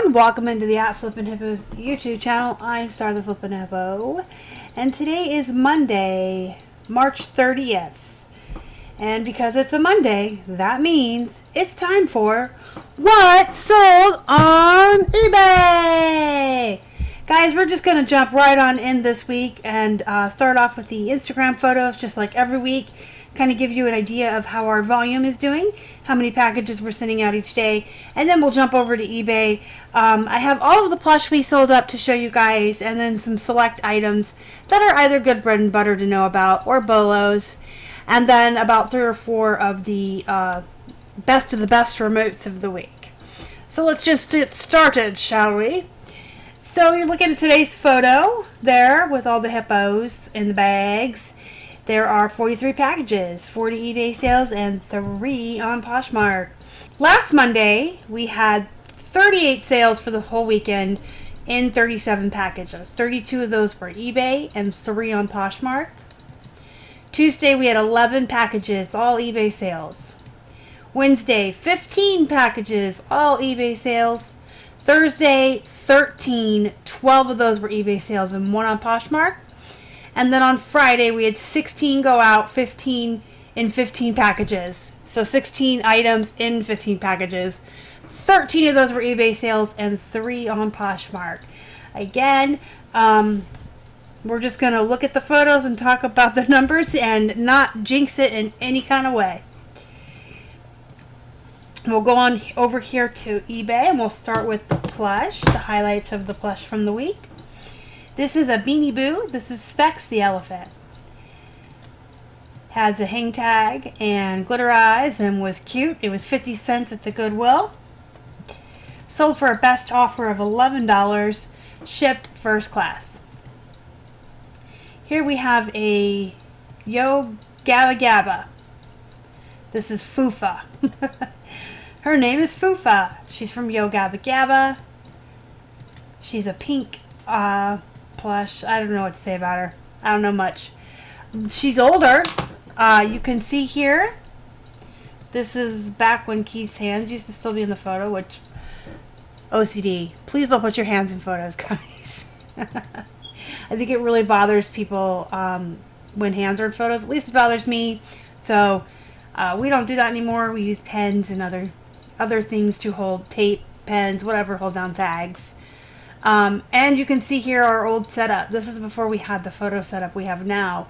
and welcome into the Flippin Hippos YouTube channel. I'm Star the Flippin Hippo, and today is Monday, March 30th. And because it's a Monday, that means it's time for What Sold on eBay! Guys, we're just going to jump right on in this week and start off with the Instagram photos, just like every week. Kind of give you an idea of how our volume is doing, how many packages we're sending out each day, and then we'll jump over to eBay. I have all of the plush we sold up to show you guys, and then some select items that are either good bread and butter to know about or bolos, and then about 3 or 4 of the best of the best remotes of the week. So let's just get started, shall we? So you're looking at today's photo there with all the hippos in the bags. There are 43 packages, 40 eBay sales, and 3 on Poshmark. Last Monday, we had 38 sales for the whole weekend in 37 packages. 32 of those were eBay and 3 on Poshmark. Tuesday, we had 11 packages, all eBay sales. Wednesday, 15 packages, all eBay sales. Thursday, 13, 12 of those were eBay sales and 1 on Poshmark. And then on Friday, we had 16 go out, 15 in 15 packages. So 16 items in 15 packages. 13 of those were eBay sales and 3 on Poshmark. Again, we're just going to look at the photos and talk about the numbers and not jinx it in any kind of way. We'll go on over here to eBay and we'll start with the plush, the highlights of the plush from the week. This is a Beanie Boo. This is Specs the elephant. Has a hang tag and glitter eyes and was cute. It was 50 cents at the Goodwill. Sold for a best offer of $11. Shipped first class. Here we have a Yo Gabba Gabba. This is Foofa. Her name is Foofa. She's from Yo Gabba Gabba. She's a pink plush. I don't know what to say about her. I don't know much. She's older. You can see here. This is back when Keith's hands used to still be in the photo, which OCD. Please don't put your hands in photos, guys. I think it really bothers people when hands are in photos. At least it bothers me. So we don't do that anymore. We use pens and other things to hold tape, pens, whatever, hold down tags. And you can see here our old setup. This is before we had the photo setup we have now,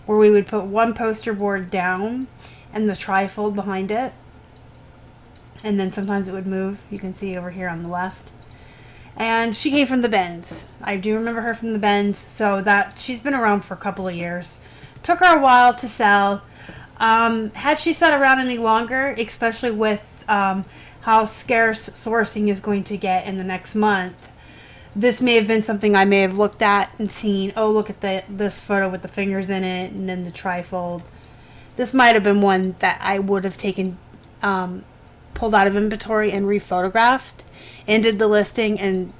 where we would put one poster board down and the trifold behind it. And then sometimes it would move. You can see over here on the left. And she came from the bins. I do remember her from the bins, so that she's been around for a couple of years. Took her a while to sell. Had she sat around any longer, especially with how scarce sourcing is going to get in the next month, this may have been something I may have looked at and seen, oh, look at this photo with the fingers in it and then the trifold. This might have been one that I would have taken, pulled out of inventory and rephotographed and did the listing and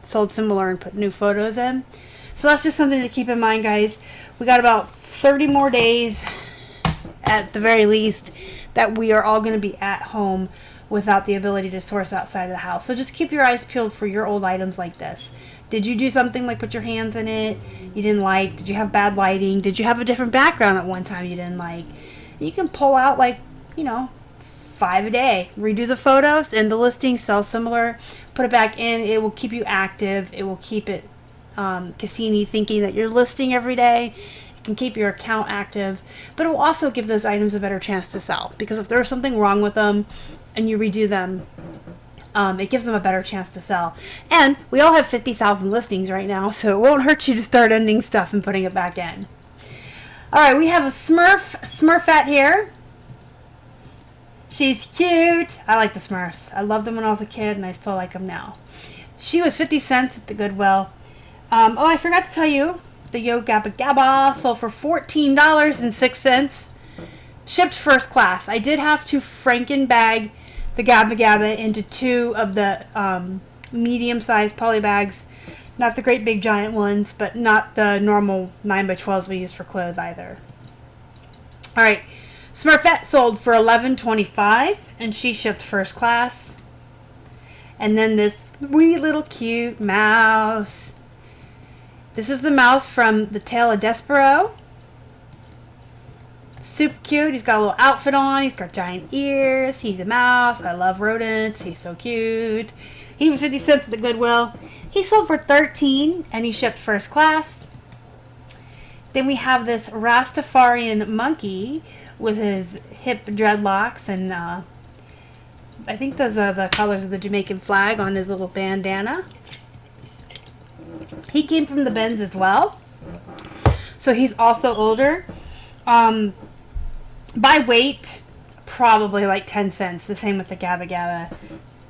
sold similar and put new photos in. So that's just something to keep in mind, guys. We got about 30 more days at the very least that we are all going to be at home without the ability to source outside of the house. So just keep your eyes peeled for your old items like this. Did you do something like put your hands in it you didn't like? Did you have bad lighting? Did you have a different background at one time you didn't like? You can pull out 5 a day. Redo the photos and the listing, sell similar, put it back in. It will keep you active. It will keep it Cassini thinking that you're listing every day. It can keep your account active, but it will also give those items a better chance to sell, because if there's something wrong with them and you redo them, it gives them a better chance to sell. And we all have 50,000 listings right now, so it won't hurt you to start ending stuff and putting it back in. Alright, we have a Smurfette here. She's cute. I like the Smurfs. I loved them when I was a kid, and I still like them now. She was 50 cents at the Goodwill. Oh, I forgot to tell you, the Yo Gabba Gabba sold for $14.06. Shipped first class. I did have to Franken bag the Gabba Gabba into 2 of the medium-sized poly bags. Not the great big giant ones, but not the normal 9x12s we use for clothes either. Alright, Smurfette sold for $11.25, and she shipped first class. And then this wee little cute mouse. This is the mouse from The Tale of Despero. Super cute. He's got a little outfit on. He's got giant ears. He's a mouse. I love rodents. He's so cute. He was 50 cents at the Goodwill. He sold for $13 and he shipped first class. Then we have this Rastafarian monkey with his hip dreadlocks, and I think those are the colors of the Jamaican flag on his little bandana. He came from the bins as well, so he's also older. By weight, probably like 10 cents. The same with the Gabba Gabba.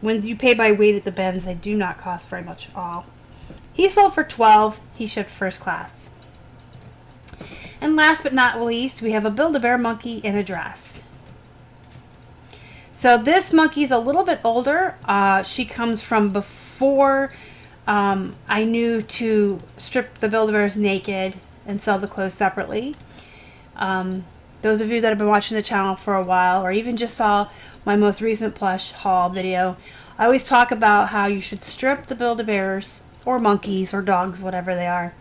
When you pay by weight at the bins, they do not cost very much at all. He sold for $12. He shipped first class. And last but not least, we have a Build-A-Bear monkey in a dress. So this monkey's a little bit older. She comes from before I knew to strip the Build-A-Bears naked and sell the clothes separately. Those of you that have been watching the channel for a while, or even just saw my most recent plush haul video, I always talk about how you should strip the Build-A-Bears, or monkeys, or dogs, whatever they are.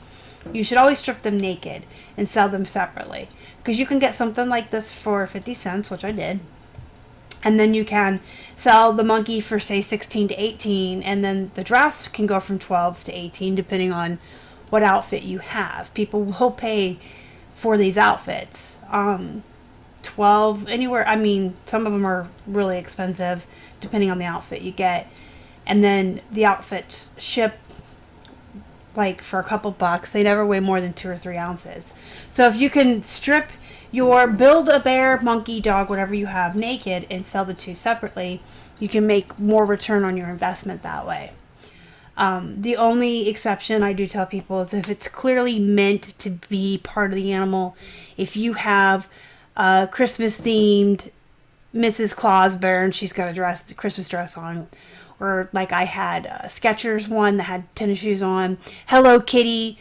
You should always strip them naked and sell them separately. Because you can get something like this for 50 cents, which I did. And then you can sell the monkey for, say, 16 to 18, and then the dress can go from 12 to 18, depending on what outfit you have. People will pay for these outfits. 12, anywhere, I mean, some of them are really expensive, depending on the outfit you get. And then the outfits ship, like, for a couple bucks. They never weigh more than 2 or 3 ounces. So if you can strip your Build-A-Bear, monkey, dog, whatever you have, naked and sell the two separately, you can make more return on your investment that way. The only exception I do tell people is if it's clearly meant to be part of the animal. If you have a Christmas themed Mrs. Claus bear and she's got a Christmas dress on, or like I had a Skechers one that had tennis shoes on. Hello Kitty.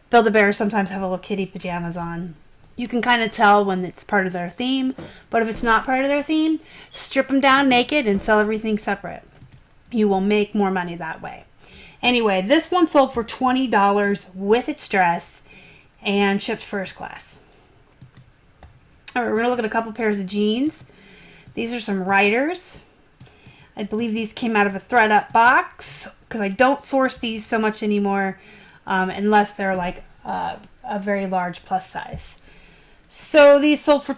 Build-A-Bear sometimes have little kitty pajamas on. You can kind of tell when it's part of their theme, but if it's not part of their theme, strip them down naked and sell everything separate. You will make more money that way. Anyway, this one sold for $20 with its dress and shipped first class. All right, we're going to look at a couple pairs of jeans. These are some Riders. I believe these came out of a thread-up box because I don't source these so much anymore unless they're like a very large plus size. So these sold for,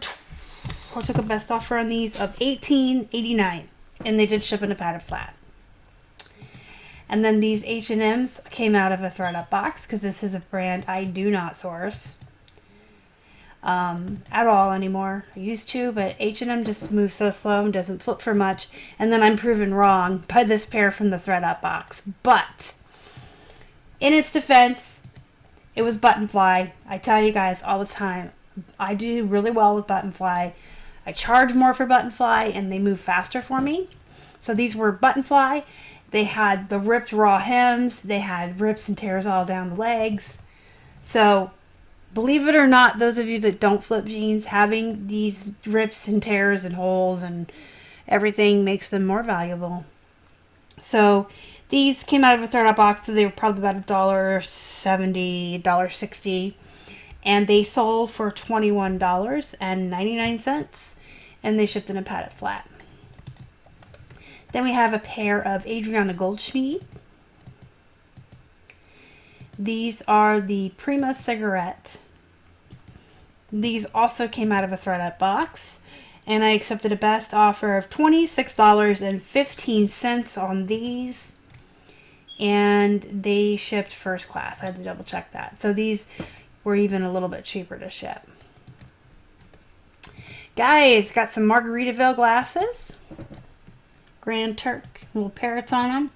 I took a best offer on these of $18.89, and they did ship in a padded flat. And then these H&Ms came out of a thread-up box because this is a brand I do not source at all anymore. I used to, but H&M just moves so slow and doesn't flip for much. And then I'm proven wrong by this pair from the thread-up box. But in its defense, it was button fly. I tell you guys all the time, I do really well with button fly. I charge more for button fly and they move faster for me. So these were button fly. They had the ripped raw hems. They had rips and tears all down the legs. So believe it or not, those of you that don't flip jeans, having these rips and tears and holes and everything makes them more valuable. So these came out of a thread-up box, so they were probably about $1.70, $1.60. And they sold for $21.99, and they shipped in a padded flat. Then we have a pair of Adriana Goldschmied. These are the Prima Cigarette. These also came out of a thread-up box, and I accepted a best offer of $26.15 on these, and they shipped first class. I had to double check that. So these were even a little bit cheaper to ship. Guys, got some Margaritaville glasses. Grand Turk, little parrots on them.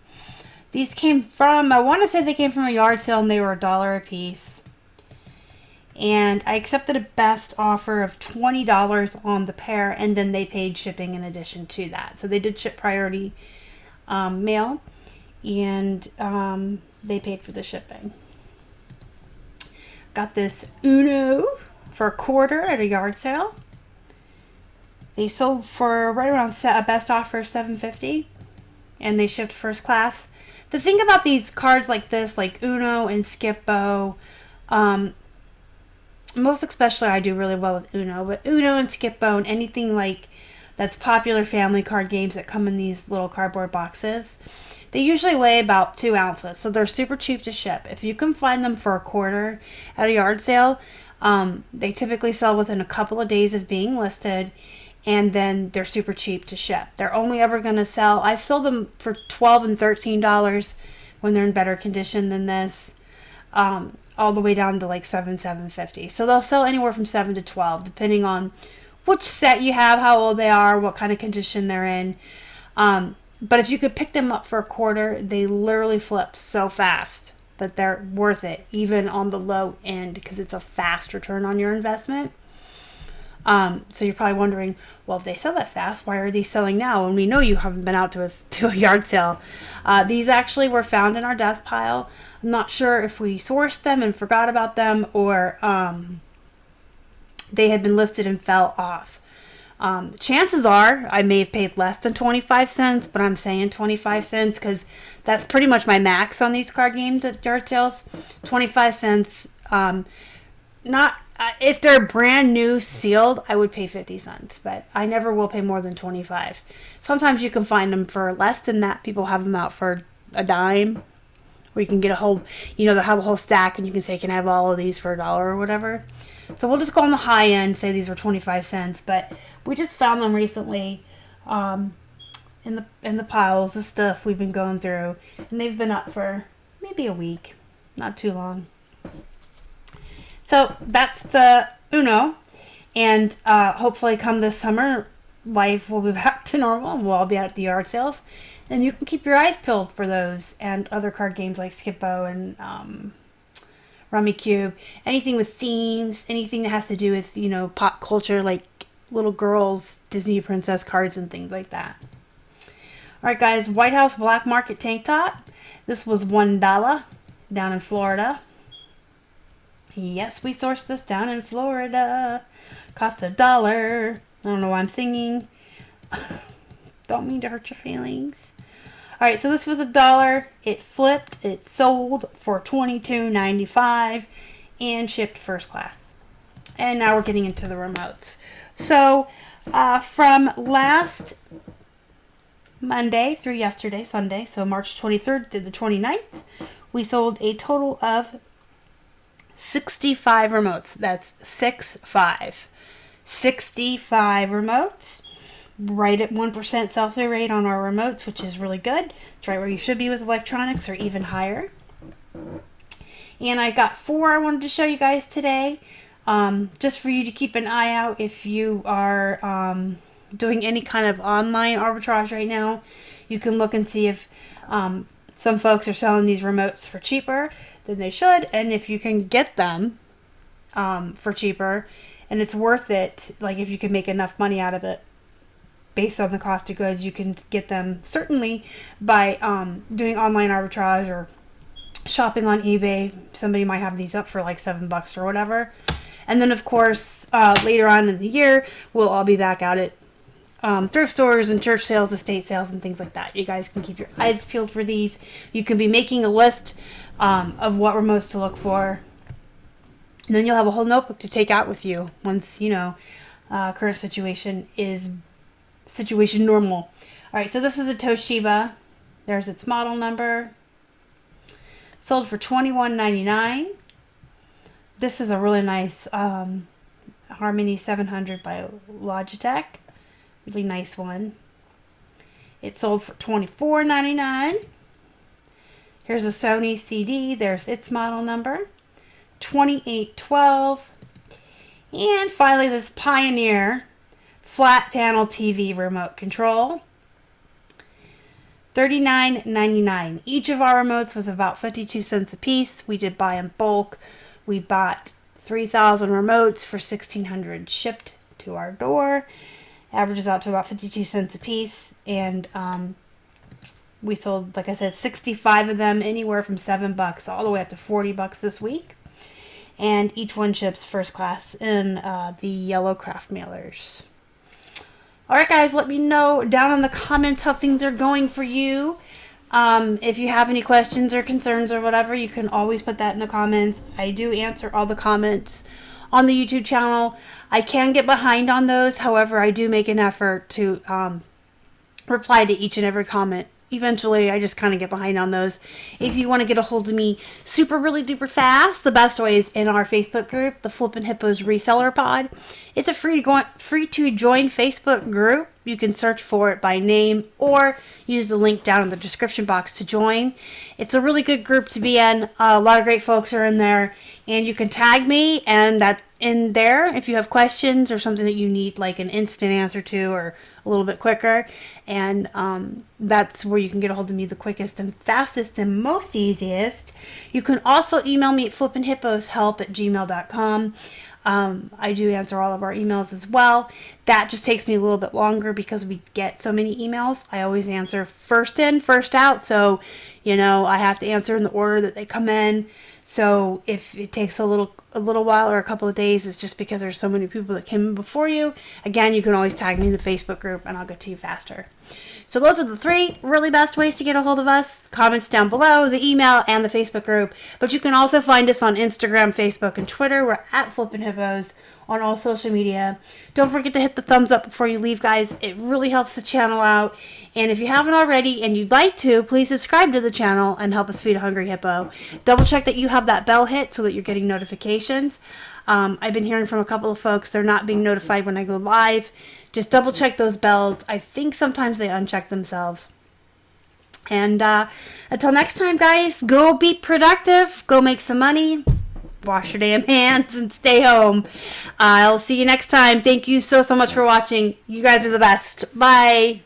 These came from, I want to say they came from a yard sale and they were $1 a piece. And I accepted a best offer of $20 on the pair, and then they paid shipping in addition to that. So they did ship priority mail, and they paid for the shipping. Got this Uno for $1 at a yard sale. They sold for right around a best offer of $7.50. and they shipped first class. The thing about these cards like this, like Uno and Skip-Bo, most especially I do really well with Uno, but Uno and Skip-Bo and anything like that's popular family card games that come in these little cardboard boxes, they usually weigh about 2 ounces, so they're super cheap to ship. If you can find them for $0.25 at a yard sale, they typically sell within a couple of days of being listed, and then they're super cheap to ship. They're only ever going to sell, I've sold them for $12 and $13 when they're in better condition than this, all the way down to like $7.50. So they'll sell anywhere from $7 to $12, depending on which set you have, how old they are, what kind of condition they're in. But if you could pick them up for a quarter, they literally flip so fast that they're worth it, even on the low end, because it's a fast return on your investment. So you're probably wondering, well, if they sell that fast, why are they selling now? And we know you haven't been out to a yard sale. These actually were found in our death pile. I'm not sure if we sourced them and forgot about them, or they had been listed and fell off. Chances are I may have paid less than 25 cents, but I'm saying 25 cents because that's pretty much my max on these card games at yard sales. 25 cents. Not if they're brand new sealed, I would pay 50 cents, but I never will pay more than 25. Sometimes you can find them for less than that. People have them out for a dime, or you can get a whole, they'll have a whole stack and you can say, can I have all of these for $1 or whatever. So we'll just go on the high end, say these were 25 cents, but we just found them recently in the piles of stuff we've been going through, and they've been up for maybe a week, not too long. So that's the Uno, and hopefully come this summer, life will be back to normal, and we'll all be at the yard sales, and you can keep your eyes peeled for those and other card games like Skip-Bo and Rummy Cube, anything with themes, anything that has to do with, pop culture, like little girls, Disney princess cards and things like that. All right, guys, White House Black Market tank top. This was $1 down in Florida. Yes, we sourced this down in Florida. Cost $1. I don't know why I'm singing. Don't mean to hurt your feelings. All right, so this was $1. It flipped. It sold for $22.95 and shipped first class. And now we're getting into the remotes. So from last Monday through yesterday, Sunday, so March 23rd to the 29th, we sold a total of 65 remotes. That's 65. 65 remotes. Right at 1% sell-through rate on our remotes, which is really good. It's right where you should be with electronics, or even higher. And I got 4 I wanted to show you guys today, just for you to keep an eye out if you are doing any kind of online arbitrage right now. You can look and see if some folks are selling these remotes for cheaper than they should, and if you can get them for cheaper and it's worth it, like if you can make enough money out of it based on the cost of goods, you can get them certainly by doing online arbitrage or shopping on eBay. Somebody might have these up for like $7 or whatever. And then of course later on in the year we'll all be back out at thrift stores and church sales, estate sales, and things like that. You guys can keep your eyes peeled for these. You can be making a list of what remotes to look for, and then you'll have a whole notebook to take out with you once current situation is situation normal. All right, so this is a Toshiba. There's its model number. Sold for $21.99. This is a really nice Harmony 700 by Logitech. Really nice one. It sold for $24.99. Here's a Sony CD. There's its model number. 2812. And finally, this Pioneer flat panel TV remote control. $39.99. Each of our remotes was about 52 cents a piece. We did buy in bulk. We bought 3,000 remotes for $1,600 shipped to our door. Averages out to about 52 cents a piece. And we sold, like I said, 65 of them, anywhere from $7 all the way up to $40 this week. And each one ships first class in the yellow craft mailers. Alright guys, let me know down in the comments how things are going for you. If you have any questions or concerns or whatever, you can always put that in the comments. I do answer all the comments on the YouTube channel. I can get behind on those. However, I do make an effort to reply to each and every comment. Eventually, I just kind of get behind on those. If you want to get a hold of me super, really duper fast, the best way is in our Facebook group, the Flippin' Hippos Reseller Pod. It's a free to join Facebook group. You can search for it by name or use the link down in the description box to join. It's a really good group to be in. A lot of great folks are in there, and you can tag me, and that in there if you have questions or something that you need like an instant answer to or a little bit quicker, and that's where you can get a hold of me the quickest and fastest and most easiest. You can also email me at flippinhipposhelp@gmail.com. I do answer all of our emails as well. That just takes me a little bit longer because we get so many emails. I always answer first in, first out, so I have to answer in the order that they come in. So if it takes a little while or a couple of days, it's just because there's so many people that came in before you. Again, you can always tag me in the Facebook group and I'll get to you faster. So those are the 3 really best ways to get a hold of us. Comments down below, the email, and the Facebook group. But you can also find us on Instagram, Facebook, and Twitter. We're at Flippin' Hippos on all social media. Don't forget to hit the thumbs up before you leave, guys. It really helps the channel out. And if you haven't already and you'd like to, please subscribe to the channel and help us feed a hungry hippo. Double check that you have that bell hit so that you're getting notifications. I've been hearing from a couple of folks, they're not being notified when I go live. Just double check those bells. I think sometimes they uncheck themselves. And until next time, guys, go be productive. Go make some money. Wash your damn hands and stay home. I'll see you next time. Thank you so much for watching. You guys are the best. Bye.